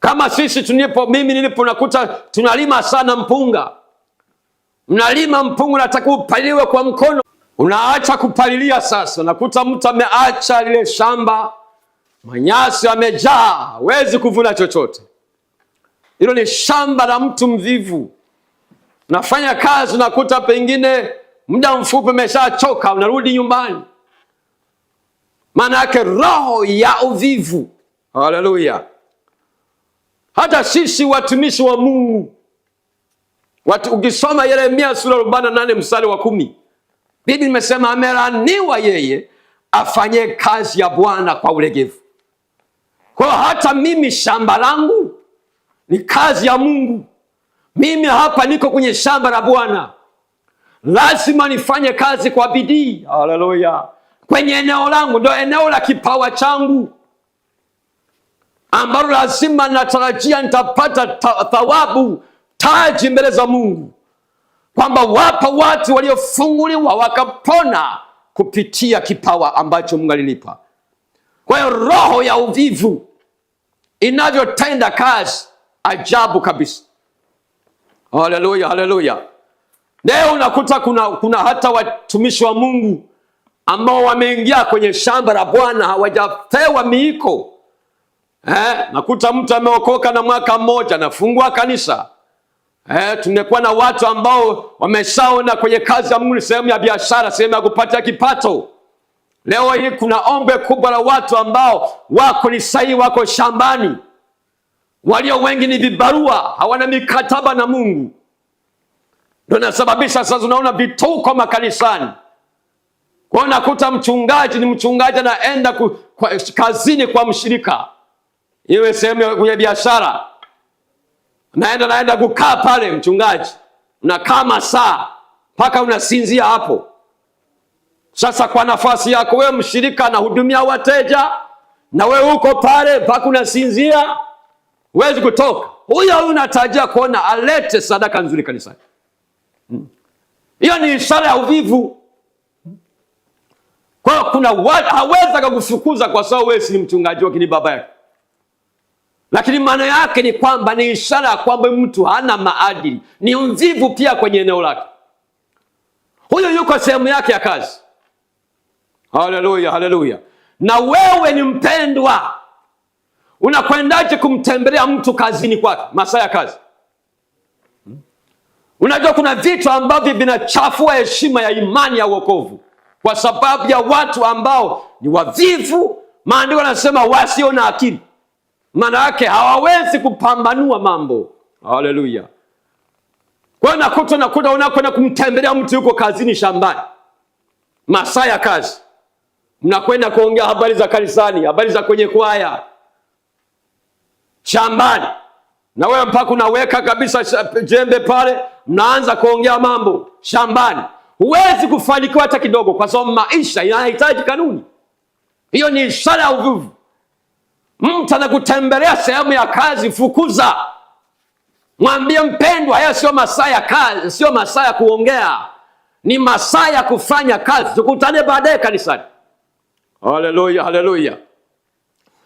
Kama sisi mimi nilipo nakuta tunalima sana mpunga. Mnalima mpunga, unataka upaliliwe kwa mkono. Unaacha kupalilia sasa. Nakuta mtu ameacha lile shamba, manyasi yamejaa, hawezi kuvuna chochote. Hilo ni shamba la mtu mvivu. Nafanya kazi, unakuta pengine muda mfupi umeshachoka, unarudi nyumbani. Maana yake roho ya uvivu. Haleluya. Hata sisi watumishi wa Mungu, ukisoma Yeremia sura 48 mstari wa 10, Biblia imesema amelaaniwa yeye afanye kazi ya Bwana kwa ulegevu. Kwa hata mimi shamba langu ni kazi ya Mungu. Mimi hapa niko kwenye shamba la Bwana. Lazima nifanye kazi kwa bidii. Haleluya. Kwenye eneo langu, ndio eneo la kipawa changu, ambalo lazima natarajia nitapata thawabu, taji mbele za Mungu, kwamba wapo watu waliofunguliwa wakapona kupitia kipawa ambacho Mungu alinipa. Kwa hiyo roho ya uvivu inavyotenda kazi ajabu kabisa. Haleluya, haleluya. Leo unakuta kuna hata watumishi wa Mungu ambao wameingia kwenye shamba la Bwana hawajapewa miiko. Nakuta mtu ameokoka na mwaka mmoja anafungua kanisa. Tumekuwa na watu ambao wameshaona kwenye kazi ya Mungu ni sehemu ya biashara, sehemu ya kupata kipato. Leo hii kuna ombe kubwa la watu ambao wako ni sahihi, wako shambani. Walio wengi ni vibarua, hawana mikataba na Mungu. Ndio nasababisha sasa unaona vituko makanisani. Kwa hiyo nakuta mchungaji anaenda kazini kwa mshirika, iwe sehemu ya biashara, naenda kukaa pale. Mchungaji unakaa masaa mpaka unasinzia hapo. Sasa kwa nafasi yako wewe mshirika anahudumia wateja, na wewe uko pale mpaka unasinzia, huwezi kutoka. Huyo unatarajia kuona alete sadaka nzuri kanisani. Hiyo ni ishara ya uvivu. Kwa kuna watu hawezi kukufukuza kwa sababu wewe si mchungaji wake, ni baba yake. Lakini maana yake ni kwamba ni ishara ya kwamba mtu hana maadili, ni mvivu pia kwenye eneo lake. Huyo yuko sehemu yake ya kazi. Haleluya, haleluya. Na wewe ni mpendwa, unakwendaje kumtembelea mtu kazini kwake masaa ya kazi? Unajua kuna vitu ambavyo vinachafua heshima ya imani ya wokovu kwa sababu ya watu ambao ni wavivu. Maandiko yanasema wasio na akili. Maana yake hawawezi kupambanua mambo. Haleluya. Kwa hiyo nakuta unakwenda kumtembelea mtu yuko kazini shambani, masaa ya kazi. Mnakwenda kuongea habari za kanisani, habari za kwenye kwaya shambani. Na wewe mpaka unaweka kabisa jembe pale, mnaanza kuongea mambo shambani. Huwezi kufanikiwa hata kidogo, kwa sababu maisha yanahitaji kanuni. Hiyo ni ishara ya uvivu. Mtu anakutembelea sehemu ya kazi, fukuza. Mwambie mpendwa, haya sio masaa ya kazi, sio masaa ya kuongea. Ni masaa ya kufanya kazi. Tukutane baadaye kanisani. Haleluya, haleluya.